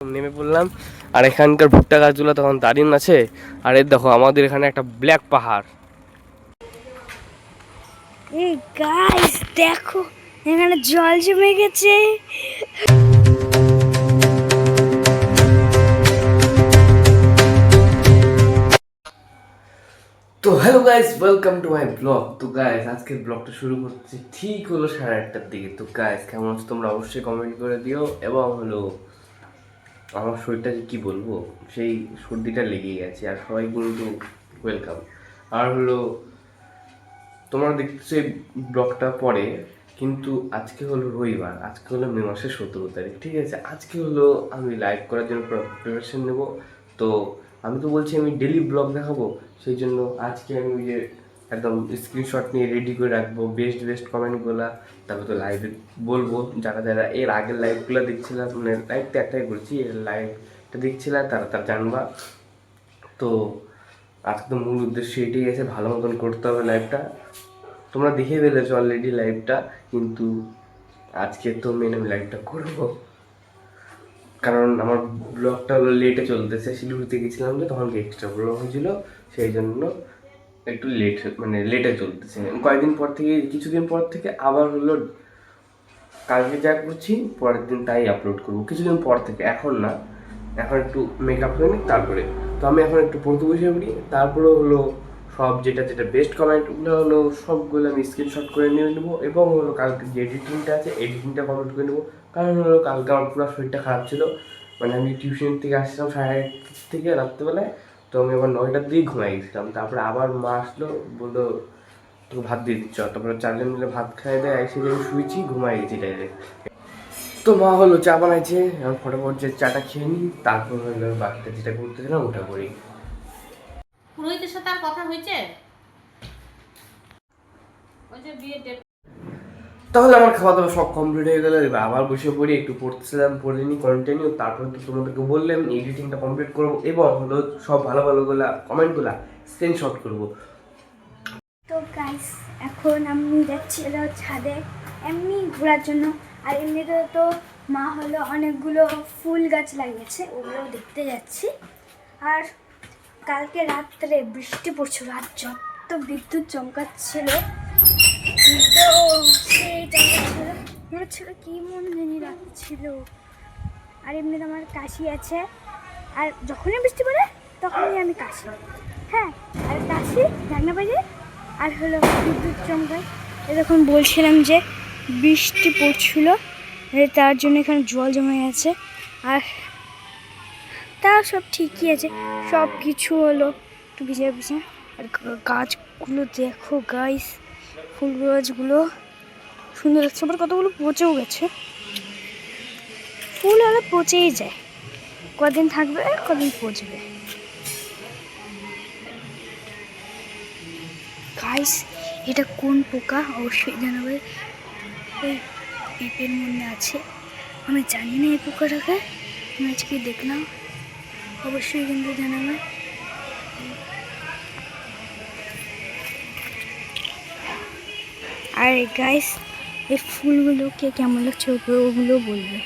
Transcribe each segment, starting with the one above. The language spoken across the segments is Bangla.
নেমে পড়লাম। আর এখানকার ভুট্টা গাছগুলো তখন দাঁড়িয়ে আছে। আর এর দেখো আমাদের এখানে একটা ব্ল্যাক পাহাড়। এই গাইস দেখো এখানে জল জমে গেছে। তো hello guys, welcome to my blog. তো গাইস আজকের ব্লগটা শুরু করছি ঠিক হলো 8:30টার দিকে। তো গাইস কেমন আছো তোমরা অবশ্যই কমেন্ট করে দিও। এবং হলো আমার শরীরটা কি বলবো, সেই সর্দিটা লেগেই গেছে। আর সবাই কিন্তু ওয়েলকাম। আর হলো তোমরা দেখছো এই ব্লগটা পরে, কিন্তু আজকে হলো রবিবার, আজকে হলো মে মাসের 17 তারিখ, ঠিক আছে। আজকে হলো আমি লাইভ করার জন্য প্রিপারেশন নেব। তো আমি তো বলছি আমি ডেলি ব্লগ দেখাবো, সেই জন্য আজকে আমি ওই যে একদম স্ক্রিনশট নিয়ে রেডি করে রাখবো বেস্ট বেস্ট কমেন্টগুলো। তারপর তো লাইভে বলবো, যারা যারা এর আগের লাইভগুলো দেখছিলাম, মানে লাইভটা একটাই করছি, এর লাইভটা দেখছিলাম তারা তারা জানবা। তো আজকে তো মূল উদ্দেশ্য এটাই আছে, ভালো মতন করতে হবে লাইভটা। তোমরা দেখে ফেলেছো অলরেডি লাইভটা, কিন্তু আজকে তো মেন আমি লাইভটা করবো। কারণ আমার ব্লগটা হলো লেটে চলতেছে, শিলিগুড়িতে গেছিলাম যে তখন এক্সট্রা ব্লগ হয়েছিল, সেই জন্য একটু লেট, মানে লেটে চলতেছে। কয়েকদিন পর থেকে, কিছুদিন পর থেকে আবার হলো কালকে যা করছি পরের দিন তাই আপলোড করবো, কিছুদিন পর থেকে, এখন না। এখন একটু মেকআপ হয়ে নিই তারপরে। তো আমি এখন একটু পড়তে বসে পড়ি, তারপরে হলো সব যেটা যেটা বেস্ট কমেন্টগুলো হলো সবগুলো আমি স্ক্রিনশট করে নিয়ে নেবো। এবং হলো কালকে যে এডিটিংটা আছে এডিটিংটা কমপ্লিট করে নেবো। কারণ হলো কালকে আমার পুরো শরীরটা খারাপ ছিল, মানে আমি টিউশন থেকে আসছিলাম 8:30 থেকে রাত্রেবেলায়। তো আমি আবার 9টার দিকেই ঘুমাই গেছিলাম। তারপরে আবার মা আসলো, বললো তোকে ভাত দিয়ে দিচ্ছ। তারপরে 4জন মিলে ভাত খাই দেয়, এসে আমি শুয়েছি, ঘুমাই গেছি ডাইরেক্ট। তো মা হলো চা বানাইছে, এখন ফটাফট যে চাটা খেয়ে নিই, তারপর হলো বাকিটা যেটা করতেছিলাম ওটা করি। পুরোহিতের সাথে আর কথা হয়েছে? ওই যে বিয়ে ডেট। তাহলে আমার খাওয়া দাওয়া সব কমপ্লিট হয়ে গেলো, এবার আবার বসে পড়ি, একটু পড়তেছিলাম, পড়ে নিই কন্টিনিউ। তারপরে তো তোমাদেরকে বললাম এডিটিংটা কমপ্লিট করবো এবং হলো সব ভালো ভালোগুলা কমেন্টগুলা স্ক্রিনশট করবো। তো গাইস এখন আমি যাচ্ছি হলো ছাদে এমনি ঘোরার জন্য। আর এমনিতে তো মা হলো অনেকগুলো ফুল গাছ লাগিয়েছে, ওগুলো দেখতে যাচ্ছি। আর কালকে রাত্রে বৃষ্টি পড়ছিল, রাত যত বিদ্যুৎ চমকাচ্ছিল, তো সেই চমকাচ্ছিল, মনে হচ্ছিল কি মন জানি রাখছিল। আর এমনিতে আমার কাশি আছে, আর যখনই বৃষ্টি পড়ে তখনই আমি কাশি। হ্যাঁ, আর কাশি রান্না বাজে আর হলো বিদ্যুৎ চমকায়। এরকম বলছিলাম যে বৃষ্টি পড়ছিল, তার জন্য এখানে জল জমে গেছে। আর তা সব ঠিকই আছে, সব কিছু হলো একটু ভিজে ভিজে। আর গাছগুলো দেখো গাইস, ফুল গাছগুলো সুন্দর লাগছে। আবার কতগুলো পচেও গেছে, ফুল হলে পচেই যায়, কদিন থাকবে কদিন পচবে। গাইস এটা কোন পোকা অবশ্যই জানাবে, এই পেঁপের মধ্যে আছে, আমি জানি না এই পোকাটাকে, আমি আজকে দেখলাম, অবশ্যই কিন্তু জানাবে। আর গাইস এই ফুলগুলোকে কেমন লাগছে ওগুলো বলবে।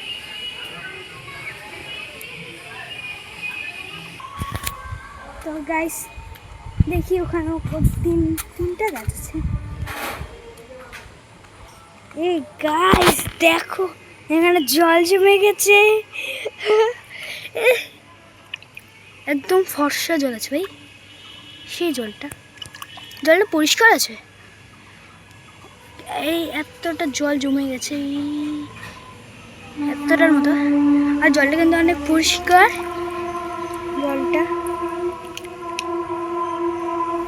তো গাইস দেখি ওখানে তিনটা গাছ আছে। এই গাইস দেখো এখানে জল জমে গেছে, একদম ফর্সা জল আছে ভাই, সেই জলটা পরিষ্কার আছে। এই এতটা জল জমে গেছে, এতটার মতো। আর জলটা কিন্তু অনেক পরিষ্কার জলটা।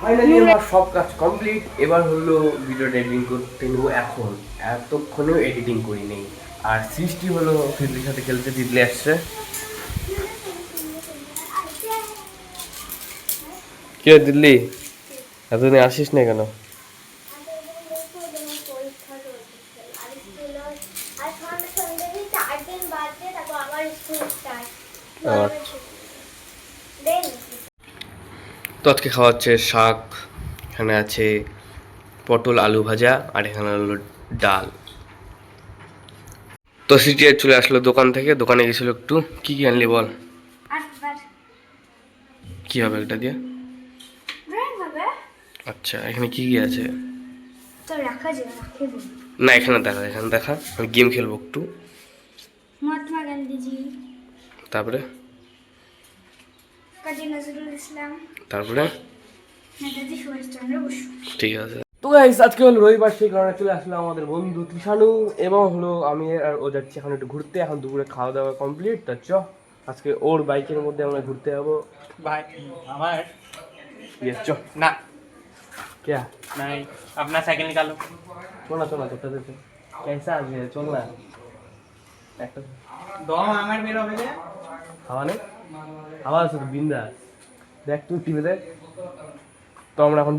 ফাইনালি আমার সব কাজ কমপ্লিট, এবার হলো ভিডিওটা এডিটিং করতে নেবো। এখন এতক্ষণেও এডিটিং করি নেই। আর সৃষ্টি হলো দিদির সাথে খেলতে, দিদি আসছে। কি দিল্লি এতদিন আসিস না কেন? তো আজকে খাওয়া হচ্ছে শাক, এখানে আছে পটল আলু ভাজা, আর এখানে হলো ডাল। তো তো সিটি চলে আসলো দোকান থেকে, দোকানে গেছিল একটু। কি কি আনলি বল? আটবার কি হবে এটা দিয়ে? ড্রয়িং হবে। আচ্ছা, এখানে কি কি আছে? তো রাখা যাবে, রাখে দিন। না, এখানে দেখা, এখানে দেখা। আমি গেম খেলবো একটু। মহাত্মা গান্ধীজি, তারপরে কাজী নজরুল ইসলাম, তারপরে নেতাজি সুভাষচন্দ্র বসু। ঠিক আছে। তো গাইস, আজকে হলো রবিবার, সেই কারণে চলে আসলো আমাদের বন্ধু তিশানু, এবং হলো আমি আর ও যাচ্ছি এখন একটু ঘুরতে। এখন দুপুরে খাওয়া দাওয়া কমপ্লিট। তা চ আজকে ওর বাইকের মধ্যে আমরা ঘুরতে যাবো। भाई हमार চ ना क्या नहीं अपना साइकिल निकालो চলা চলা করতে দিতে कैसा আছে চল না একটা दो हमार मेरा हो गया হাওয়া নেই, হাওয়া আছে তো বিন্দাস। দেখ তুই টিভি দেখ। তো আমরা এখন,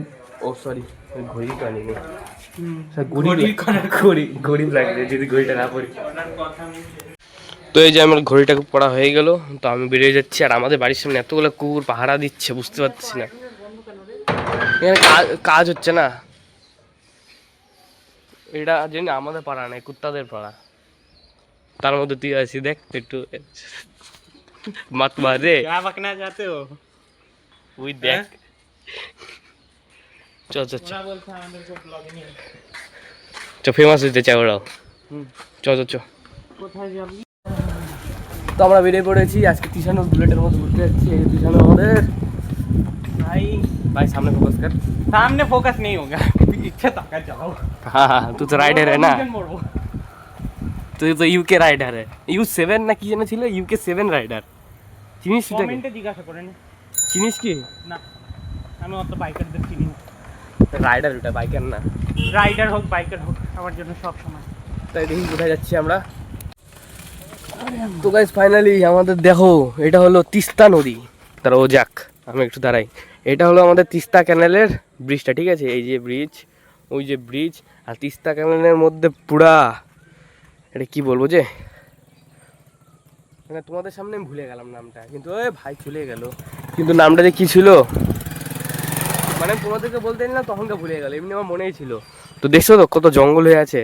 ও সরি, ঘড়ি তো আনিনি। গরিব লাগবে যদি ঘড়িটা না পড়ি। তো এই যে আমার ঘড়িটা পড়া হয়ে গেল। তো আমি বেরিয়ে যাচ্ছি, আর আমাদের বাড়ির সামনে এতগুলো কুকুর পাহারা দিচ্ছে, বুঝতে পারছি না এখানে কাজ হচ্ছে না। এটা জানি আমাদের পাড়া নাই, কুত্তাদের পাড়া। তার মধ্যে তুই আছি, দেখ একটু মাত মারে। क्या बकना चाहते हो ওই দেখ, চল চল थोड़ा बोलते हैं हमारे को ब्लॉगिंग চ, ফেমাস হইতে চাই ওরাও। চ চ চ। কোথায় যাবি তো আমরা বেরিয়ে পড়েছি আজকে তিশানু বুলেটের মধ্যে ঘুরতে যাচ্ছি। এই তিশানু আমাদের भाई ভাই, সামনে ফোকাস কর। सामने फोकस नहीं होगा पीछे ताका चलाओ हाँ, तू तो राइडर है ना, मोड़ो তুই তো ইউকে রাইডার U7 না কি যেন ছিল, UK7 রাইডার। চিনিস সেটাকে? কমেন্টে জিজ্ঞাসা করেন চিনিস কি? না আমি অত বাইকারদের চিনি না রাইডার, ওটা বাইকার না। রাইডার হোক বাইকার হোক আমার জন্য সব সময় তাই দেখি কোথায় যাচ্ছি আমরা। তো গাইস ফাইনালি আমাদের দেখো, এটা হলো তিস্তা নদী। তারা ও যাক, আমি একটু দাঁড়াই। এটা হলো আমাদের তিস্তা ক্যানেলের ব্রিজটা, ঠিক আছে? এই যে ব্রিজ, ওই যে ব্রিজ, আর তিস্তা ক্যানেলের মধ্যে পুরা, এটা কি বলবো যে, মানে তোমাদের সামনে আমি ভুলে গেলাম নামটা, কিন্তু ওই ভাই চলে গেল, কিন্তু নামটা যে কি ছিল, মানে তোমাদেরকে বলতে না তখনকে ভুলে গেল, এমনি আমার মনেই ছিল। তো দেখছো তো কত জঙ্গল হয়ে আছে,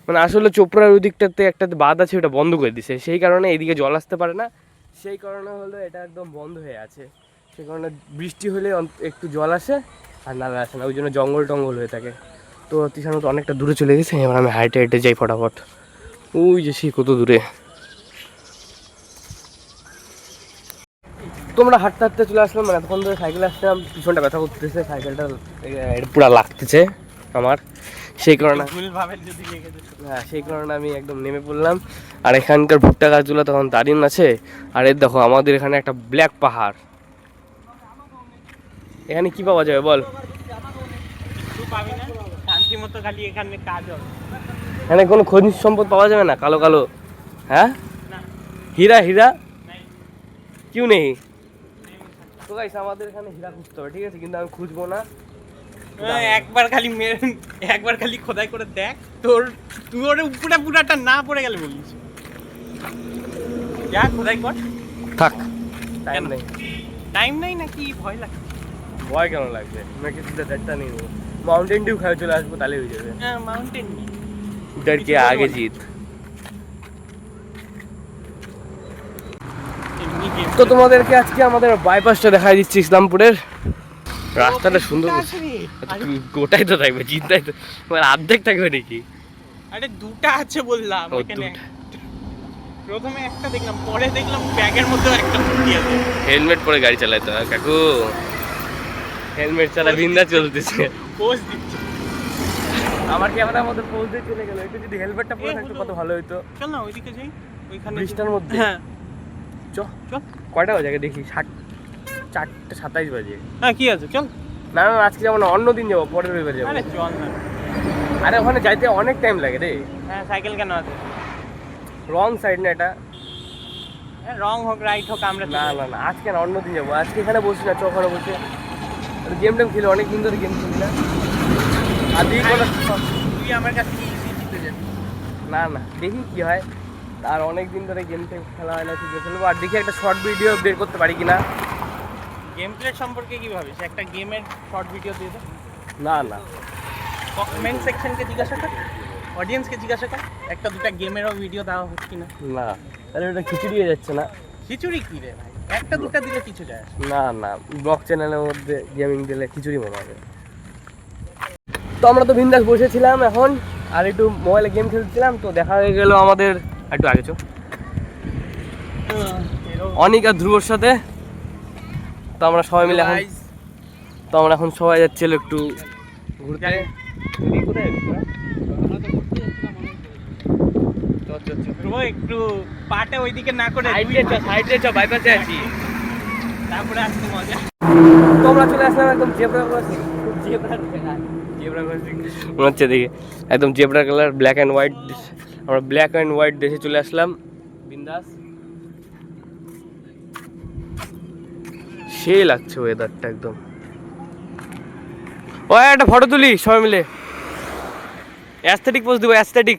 মানে আসলে চোপড়ার ওই দিকটাতে একটা বাঁধ আছে, ওটা বন্ধ করে দিছে, সেই কারণে এদিকে জল আসতে পারে না, সেই কারণে হলো এটা একদম বন্ধ হয়ে আছে। সেই কারণে বৃষ্টি হলে একটু জল আসে, আর নালে আসে না, ওই জন্য জঙ্গল টঙ্গল হয়ে থাকে। তো তিশানু তো অনেকটা দূরে চলে গেছে, এবার আমি হাইটে হেঁটে যাই ফটাফট। ওই যে সেই কত দূরে। তোমরা হাঁটতে হাঁটতে চলে আসলাম, মানে তখন ধরে সাইকেলে আসলাম, পিছনটা ব্যথা করতেছে, সাইকেলটা পুরো লাগতেছে আমার, সেই কারণে ভুলভাবে যদি লেগে যেত হ্যাঁ, সেই কারণে আমি একদম নেমে পড়লাম। আর এখানকার ভুট্টা গাছগুলো তখন দাঁড়িয়ে আছে। আর এর দেখো, আমাদের এখানে একটা ব্ল্যাক পাহাড়, এখানে কি পাওয়া যাবে বল? কিছু পাবি না শান্তি মতো খালি এখানে কাজ হবে এখানে কোনো খনিজ সম্পদ পাওয়া যাবে না? কালো কালো, হ্যাঁ, না হীরা হীরা নাই কিউ নেই। তো গাইস আমাদের এখানে হীরা খুঁজতে হবে, ঠিক আছে? কিন্তু আমি খুঁজবো না। একবার খালি একবার খালি খোদাই করে দেখ, তোর উপরে পুরাটা না পড়ে গেলে বলিস যা খোদাই কর। থাক, টাইম নেই। টাইম নাই নাকি ভয় লাগে? ভয় কেন লাগবে? নাকি সিধা চারটা নিয়ে নেবো, মাউন্টেন ডিউ খাই চলে আসবো, তাহলে হয়ে যাবে। হ্যাঁ মাউন্টেন डर के आगे जीत। তো তোমাদেরকে আজকে আমাদের বাইপাসটা দেখাই দিচ্ছি, ইসলামপুরের রাস্তাটা সুন্দর। গোটাই তো থাকবে, চিন্তাই তো, মানে অর্ধেক থাকবে নাকি? আরে দুটা আছে বললাম ও, এখানে। দুটা। প্রথমে একটা দেখলাম, পরে দেখলাম ব্যাগের মধ্যে একটা ফুটি আছে। হেলমেট পরে গাড়ি চালাইতে হয় কাকু, হেলমেট ছাড়া বিন্দা চলতেছে। পোজ দিচ্ছে। আমার ক্যামেরার মধ্যে পোজ দিয়ে চলে গেল, একটু যদি হেলমেটটা পরে থাকতো কত ভালো হতো। চল না ওইদিকে যাই, ওইখানে ব্রিজটার মধ্যে। হ্যাঁ চ, চল। কয়টা বাজে আগে দেখি? 4:27 বাজে। হ্যাঁ কি আছে চল। না না, আজকে যাবো না, অন্য দিন যাবো, পরের রবিবার যাবো। আরে চল না। আরে ওখানে যাইতে অনেক টাইম লাগে রে। হ্যাঁ সাইকেল কেন আছে? রং সাইড না এটা? রং হোক রাইট হোক আমরা না না না, আজকে না, অন্য দিন যাবো। আজকে এখানে বসি না, ওখানে বসে গেম টেম খেলি, অনেক দিন ধরে গেম খেলি না। আর দেখি তুই আমার কাছে ইজি জিতে যাবি। না না, দেখি কি হয়। আর অনেক দিন ধরে গেম টেম খেলা হয় না, ঠিক খেলবো। আর দেখি একটা শর্ট ভিডিও বের করতে পারি কিনা। গেম প্লে সম্পর্কে কি ভাবিস? একটা গেমের শর্ট ভিডিও দিয়ে দে। না না, কমেন্ট সেকশনকে জিজ্ঞাসা কর। অডিয়েন্সকে জিজ্ঞাসা কর একটা দুটা গেমেরও ভিডিও দেওয়া হচ্ছে কিনা। না তাহলে ওটা খিচুড়ি হয়ে যাচ্ছে না। খিচুড়ি কি রে ভাই, একটা দুটা দিলে কিছু যায় আসে না। না না, ব্লগ চ্যানেলের মধ্যে গেমিং দিলে খিচুড়ি মনে হবে। তো আমরা তো বিন্দাস বসেছিলাম এখন, আর একটু মোবাইলে গেম খেলছিলাম, তো দেখা হয়ে গেল আমাদের একটু আগে চো অনিক আর ধ্রুবর সাথে। তো আমরা সবাই মিলে এখন, তো আমরা এখন সবাই যাচ্ছিল একটু ঘুরতে। কোথায় যাচ্ছি তোরা? ধ্রুব একটু পাটে ওইদিকে না করে সাইডে চ, বাইপাসে আছি। তারপরে আসতে মজা। তো আমরা চলে আসলাম একদম জেব্রা ক্রসিং। মনে হচ্ছে দেখি একদম zebra colour, black and white. আমরা ব্ল্যাক অ্যান্ড হোয়াইট দেশে চলে আসলাম বিন্দাস। সেই লাগছে ওয়েদারটা একদম। ও একটা ফটো তুলি সবাই মিলে, অ্যাস্থেটিক পোজ দিব, অ্যাস্থেটিক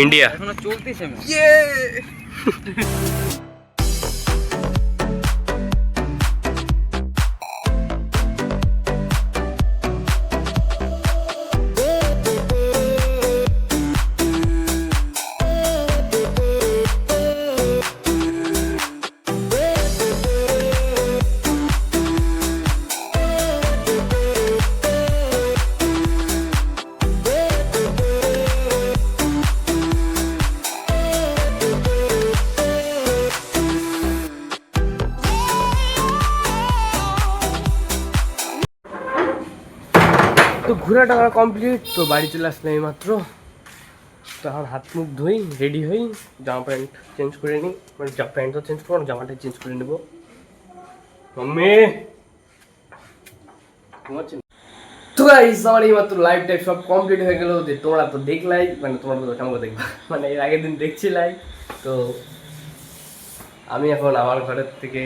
ইন্ডিয়া। এখনো চলতেছে। তো ঘোরাটা কমপ্লিট, তো বাড়ি চলে আসলাম এই মাত্র। তো এখন হাত মুখ ধুই, রেডি হই, জামা প্যান্ট চেঞ্জ করে নিই, মানে প্যান্ট তো চেঞ্জ করবো, জামাটা চেঞ্জ করে নেবো। মম্মি তো গাইস আমার এই মাত্র লাইভ টাইভ সব কমপ্লিট হয়ে গেল। যে তোমরা তো দেখলাই, মানে তোমরা তো কেমন দেখবা, মানে এর আগের দিন দেখছিলাই। তো আমি এখন আমার ঘরের থেকে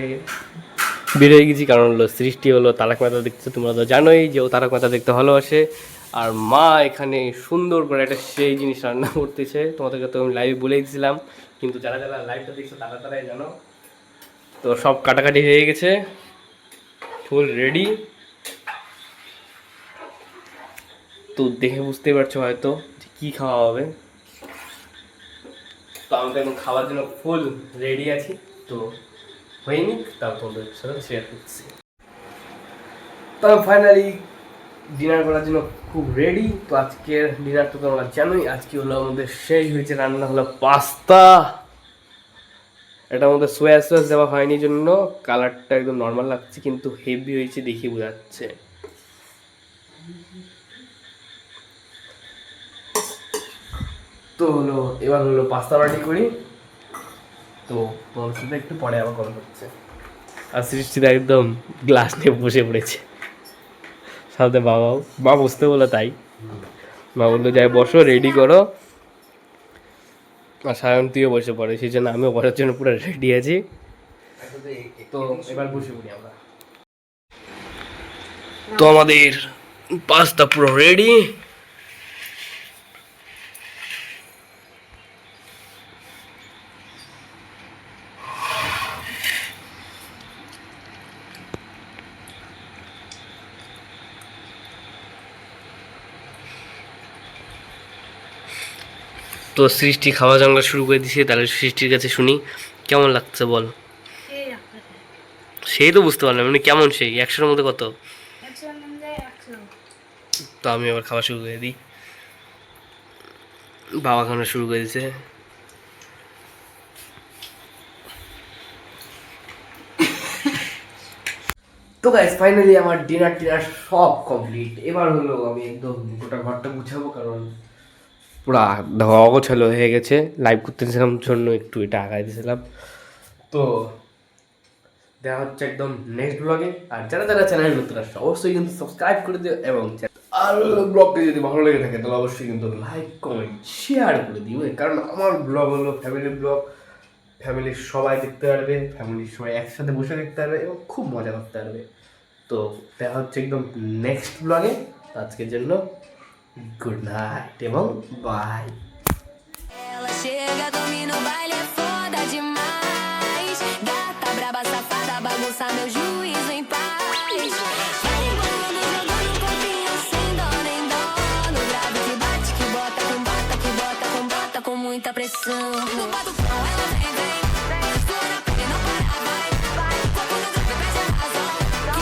বের হয়ে গেছি, কারণ হলো সৃষ্টি হলো তারক মেহতা দেখতে, তোমরা তো জানোই যে ও তারক মেহতা দেখতে ভালোবাসে। আর মা এখানে সুন্দর করে একটা সেই জিনিস রান্না করতেছে, তোমাদেরকে তো আমি লাইভে বলে দিয়েছিলাম, কিন্তু যারা যারা লাইভটা দেখছো তারা তারাই জানো। তো সব কাটাকাটি হয়ে গেছে, ফুল রেডি। তো দেখে বুঝতেই পারছো হয়তো যে কী খাওয়া হবে। তো আমি তো এখন খাওয়ার জন্য ফুল রেডি আছি। তো হয়নি, তাও তোমাদের সাথে শেয়ার করছি। তো ফাইনালি ডিনার করার জন্য খুব রেডি। তো আজকের ডিনার তো তোমরা জানোই, আজকে হলো আমাদের সেই হয়েছে, রান্না হলো পাস্তা। এটার মধ্যে সোয়া সস দেওয়া হয়নি জন্য কালারটা একদম নর্মাল লাগছে, কিন্তু হেভি হয়েছে দেখি বোঝা যাচ্ছে। তো হলো এবার হলো পাস্তা বাটি করি। তো তোমার সাথে একটু পরে আবার কল করছে। আর সৃষ্টিটা একদম গ্লাস নিয়ে বসে পড়েছে, সাথে বাবাও, মা বসতে বলো তাই মা বললো যাই বসো, রেডি করো। আর সায়ন তুইও বসে পড়ে, সেই জন্য আমিও বসার জন্য পুরো রেডি আছি। তো এবার বসে পড়ি আমরা। তো আমাদের পাস্তা পুরো রেডি। তো সৃষ্টি খাওয়া জানলা শুরু করে দিছে, তাহলে সৃষ্টির কাছে শুনি কেমন লাগছে বল। সেই তো বুঝতে পারলাম, মানে কেমন সেই 100-এর মধ্যে কত? তো আমি আবার খাওয়া শুরু করে দিই, বাবা খাওয়া শুরু করে দিছে। তো গাইস ফাইনালি আমার ডিনার সব কমপ্লিট। এবার হলো আমি একদম গোটা ঘরটা গুছাবো, কারণ পুরা অগোছালো হয়ে গেছে। লাইভ করতেছিলাম জন্য একটু এটা আগাই দিয়েছিলাম। তো দেখা হচ্ছে একদম নেক্সট ব্লগে। আর যারা যারা চ্যানেল নতুন আসছে অবশ্যই কিন্তু সাবস্ক্রাইব করে দিও, এবং আর ব্লগটি যদি ভালো লেগে থাকে তাহলে অবশ্যই কিন্তু লাইক কমেন্ট শেয়ার করে দিও, কারণ আমার ব্লগ হলো ফ্যামিলি ব্লগ। ফ্যামিলির সবাই দেখতে পারবে, ফ্যামিলির সবাই একসাথে বসে দেখতে পারবে এবং খুব মজা করতে পারবে। তো দেখা হচ্ছে একদম নেক্সট ব্লগে। আজকের জন্য গুড নাইট এবং by. Ela chega, domina o baile, é foda demais. Gata, braba, safada, bagunça meu juízo em paz. Vai embolando, jogando um corpinho sem dó nem dó. pressão. No batucão ela vem